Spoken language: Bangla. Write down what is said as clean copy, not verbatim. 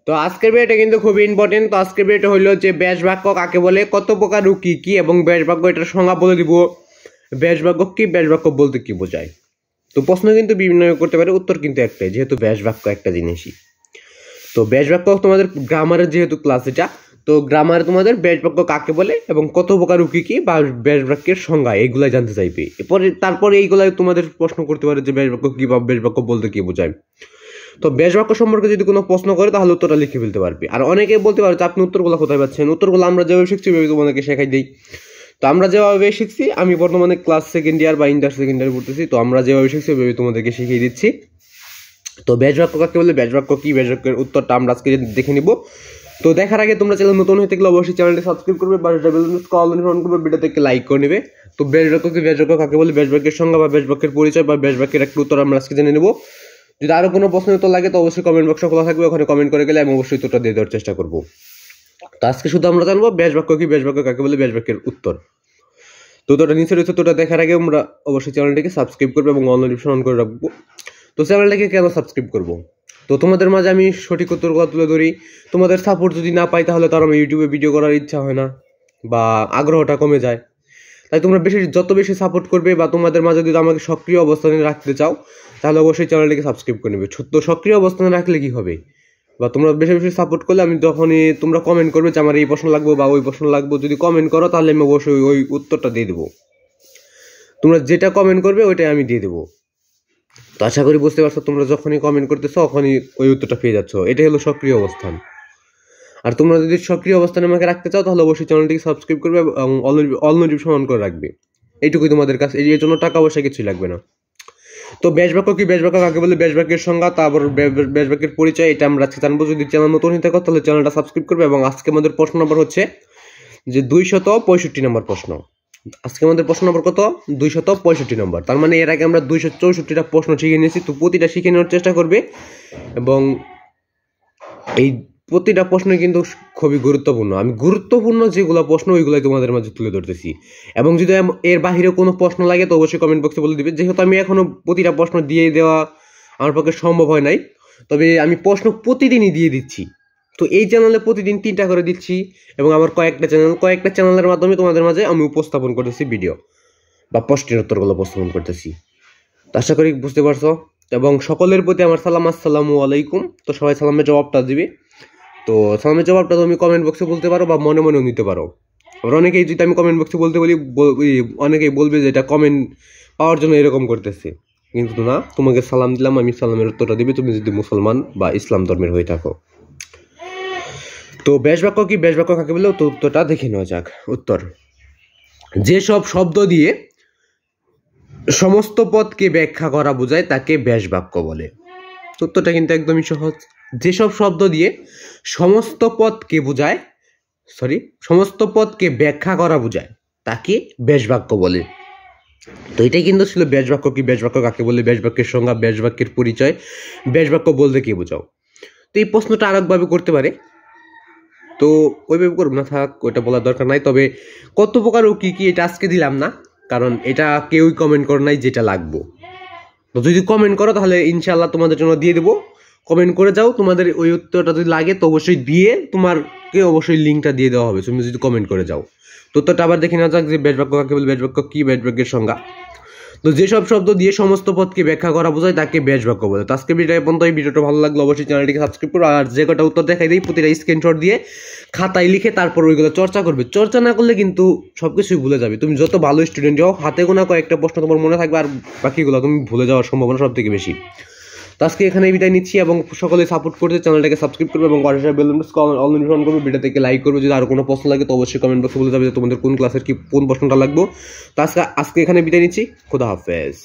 তো আজকের ভিডিওটা কিন্তু খুবই ইম্পর্টেন্ট। তো আজকের ভিডিওটা হলো যে ব্যাস বাক্য কাকে বলে, কত প্রকার ও কি কি, এবং ব্যাস বাক্য এটার সংজ্ঞা বলে দিব। ব্যাস বাক্য কি, ব্যাস বাক্য বলতে কি বোঝায়। তো প্রশ্ন কিন্তু বিভিন্ন করতে পারে, উত্তর কিন্তু একটাই, যেহেতু ব্যাস বাক্য একটা জিনিসই। তো ব্যাস বাক্য তোমাদের গ্রামারের যেহেতু ক্লাস এটা, তো গ্রামারে তোমাদের ব্যাস বাক্য কাকে বলে এবং কত প্রকার ও কি কি বা ব্যাস বাক্যের সংজ্ঞা এইগুলাই জানতে চাইবে। এরপরে তারপরে এইগুলাই তোমাদের প্রশ্ন করতে পারে যে ব্যাস বাক্য কি বা ব্যাস বাক্য বলতে কি বোঝায়। তো ব্যাস বাক্য সম্পর্কে যদি কোনো প্রশ্ন করে তাহলে উত্তরটা লিখে ফেলতে পারবে। আর অনেকে বলতে পারে যে আপনি উত্তরগুলো কোথায় পাচ্ছেন। উত্তরগুলো আমরা যেভাবে শিখছি ওইভাবে তোমাদেরকে শেখাই দিই। তো আমরা যেভাবে শিখছি, আমি বর্তমানে ক্লাস সেকেন্ড ইয়ার বা ইন্টার সেকেন্ড ইয়ার পড়তেছি, তো আমরা যেভাবে শিখছি ওইভাবে তোমাদেরকে শিখিয়ে দিচ্ছি। তো ব্যাস বাক্য কাকে বলে, ব্যাস বাক্য কি, ব্যাস বাক্যের উত্তরটা আমরা আজকে দেখে নিব। তো দেখার আগে তোমরা চ্যানেল নতুন হয়ে থাকলে অবশ্যই চ্যানেলটি সাবস্ক্রাইব করবে, ভিডিও থেকে লাইক করে নেবে। তো ব্যাস বাক্য কি, ব্যাস বাক্য কাকে বলে, ব্যাস বাক্যের সংজ্ঞা বা ব্যাস বাক্যের পরিচয় বা ব্যাস বাক্যের একটা উত্তর আমরা আজকে জেনে নেব। যদি আরো কোনো প্রশ্ন উত্তর লাগে তো অবশ্যই কমেন্ট বক্স খোলা থাকবে, ওখানে কমেন্ট করে গেলে আমি অবশ্যই উত্তরটা দিয়ে দেওয়ার চেষ্টা করব। তো আজকে শুধু আমরা জানবো ব্যাস বাক্য কি, ব্যাস বাক্য কাকে বলে, ব্যাস বাক্যের উত্তর। তো তোটা নিচে রয়েছে, তোটা দেখার আগে আমরা অবশ্যই চ্যানেলটিকে সাবস্ক্রাইব করবো এবং অল নোটিফিকেশন অন করে রাখবো। তো চ্যানেলটাকে কেন সাবস্ক্রাইব করবো? তো তোমাদের মাঝে আমি সঠিক উত্তরগুলো তুলে ধরি। তোমাদের সাপোর্ট যদি না পাই তাহলে তার আমার ইউটিউবে ভিডিও করার ইচ্ছা হয় না বা আগ্রহটা কমে যায়। তাই তোমরা যত বেশি সাপোর্ট করবে বা তোমাদের মাঝে যদি আমাকে সক্রিয় অবস্থানে রাখতে চাও তাহলে অবশ্যই চ্যানেলটিকে সাবস্ক্রাইব করে নেবে। তো সক্রিয় অবস্থানে রাখলে কি হবে, বা তোমরা বেশি বেশি সাপোর্ট করলে আমি যখনই তোমরা কমেন্ট করবে যে আমার এই প্রশ্ন লাগবে বা ওই প্রশ্ন লাগবে, যদি কমেন্ট করো তাহলে আমি অবশ্যই ওই উত্তরটা দিয়ে দেবো। তোমরা যেটা কমেন্ট করবে ওইটাই আমি দিয়ে দেবো। তো আশা করি বুঝতে পারছো, তোমরা যখনই কমেন্ট করতেছো তখনই ওই উত্তরটা পেয়ে যাচ্ছ। এটাই হলো সক্রিয় অবস্থান। আর তোমরা যদি সক্রিয় অবস্থানে আমাকে রাখতে চাও তাহলে অবশ্যই চ্যানেলটিকে সাবস্ক্রাইব করবে এবং অল নোটিফিকেশন অন করে রাখবে। এইটুকুই তোমাদের কাছে, এর জন্য টাকা পয়সা কিছুই লাগবে না। তো ব্যাস বাক্য কি, ব্যাস বাক্য কাকে বলে, ব্যাস বাক্যের সংজ্ঞা, তারপর ব্যাস বাক্যের পরিচয়, এটা আমরা আজকে জানবো। যদি চ্যানেল নতুন হয়ে থাকো তাহলে চ্যানেলটা সাবস্ক্রাইব করবে। এবং আজকে আমাদের প্রশ্ন নম্বর হচ্ছে যে 265 নম্বর প্রশ্ন। আজকে আমাদের প্রশ্ন নম্বর কত? 265 নম্বর। তার মানে এর আগে আমরা 264টা প্রশ্ন শিখে নিয়েছি। তো প্রতিটা শিখে নেওয়ার চেষ্টা করবে এবং এই প্রতিটা প্রশ্ন কিন্তু খুবই গুরুত্বপূর্ণ। আমি গুরুত্বপূর্ণ যেগুলো প্রশ্ন ওইগুলাই তোমাদের মাঝে তুলে ধরতেছি। এবং যদি এর বাহিরে কোনো প্রশ্ন লাগে তো অবশ্যই কমেন্ট বক্সে বলে দিবে। যেহেতু আমি এখনো প্রতিটা প্রশ্ন দিয়ে দেওয়া আমার পক্ষে সম্ভব হয় নাই, তবে আমি প্রশ্ন প্রতিদিনই দিয়ে দিচ্ছি। তো এই চ্যানেলে প্রতিদিন 3টা করে দিচ্ছি এবং আমার কয়েকটা চ্যানেলের মাধ্যমে তোমাদের মাঝে আমি উপস্থাপন করতেছি ভিডিও বা প্রশ্নের উত্তরগুলো উপস্থাপন করতেছি। তো আশা করি বুঝতে পারছো। এবং সকলের প্রতি আমার সালাম, আসসালামু আলাইকুম। তো সবাই সালামের জবাবটা দিবে। তো সালামের জবাবটা তুমি কমেন্ট বক্সে বলতে পারো বা মনে মনেও নিতে পারো। আবার অনেকেই যদি আমি কমেন্ট বক্সে বলতে বলি অনেকেই বলবে যে এটা কমেন্ট পাওয়ার জন্য এরকম করতেছে, কিন্তু না, তোমাকে সালাম দিলাম, আমি সালামের উত্তরটা দিবে তুমি যদি মুসলমান বা ইসলাম ধর্মের হয়ে থাকো। তো ব্যাস বাক্য কি, ব্যাস বাক্য কাকে বলে, তো উত্তরটা দেখে নেওয়া যাক। উত্তর: যেসব শব্দ দিয়ে সমস্ত পদকে ব্যাখ্যা করা বোঝায় তাকে ব্যাস বাক্য বলে। উত্তরটা কিন্তু একদমই সহজ। যেসব শব্দ দিয়ে সমস্ত পদকে ব্যাখ্যা করা বোঝায় তাকে ব্যাস বাক্য বলে। তো এটাই কিন্তু ছিল ব্যাস বাক্য কি, ব্যাস বাক্য কাকে বলে, ব্যাস বাক্যের সংজ্ঞা, ব্যাস বাক্যের পরিচয়, ব্যাস বাক্য বলতে কি বোঝাও। তো এই প্রশ্নটা আরেকভাবে করতে পারে, তো ওইভাবে করব না, থাক, ওইটা বলার দরকার নাই। তবে কত প্রকার ও কি কি এটা আজকে দিলাম না, কারণ এটা কেউই কমেন্ট করে নাই যেটা লাগবো। তো যদি কমেন্ট করো তাহলে ইনশাআল্লাহ তোমাদের জন্য দিয়ে দেবো। কমেন্ট করে যাও, তোমাদের ওই উত্তরটা যদি লাগে তো অবশ্যই দিয়ে তোমাকে অবশ্যই লিঙ্কটা দিয়ে দেওয়া হবে তুমি যদি কমেন্ট করে যাও। তো উত্তরটা আবার দেখে নেওয়া যাক যে ব্যাস বাক্য কাকে বলে, ব্যাস বাক্য কি, ব্যাস বাক্যের সংজ্ঞা। তো যেসব শব্দ দিয়ে সমস্ত পদকে ব্যাখ্যা করা বোঝায় তাকে ব্যাস বাক্য বলে। তো আজকে ভিডিও পর্যন্ত। এই ভিডিওটা ভালো লাগলো অবশ্যই চ্যানেলটিকে সাবস্ক্রাইব করো। আর যে কটা উত্তর দেখাই দিই প্রতিটা স্ক্রিনশট দিয়ে খাতায় লিখে তারপর ওইগুলো চর্চা করবে। চর্চা না করলে কিন্তু সবকিছুই ভুলে যাবে। তুমি যত ভালো স্টুডেন্ট হও, হাতে গোনা কয়েকটা প্রশ্ন তোমার মনে থাকবে আর বাকিগুলো তুমি ভুলে যাওয়ার সম্ভাবনা সব থেকে বেশি। তো আজকে এখানে বিদায় নিচ্ছি এবং সকলে সাপোর্ট করতে চ্যানেলটাকে সাবস্ক্রাইব করবে এবং পাশে বেল আইকন অল নোটিফিকেশন করবে, ভিডিও থেকে লাইক করবে। যদি আর কোনো প্রশ্ন লাগে তো অবশ্যই কমেন্ট বক্সে বলে যাবে যে তোমাদের কোন ক্লাসের কোন প্রশ্নটা লাগবে। তো আজকে এখানে বিদায় নিচ্ছি। খোদা হাফেজ।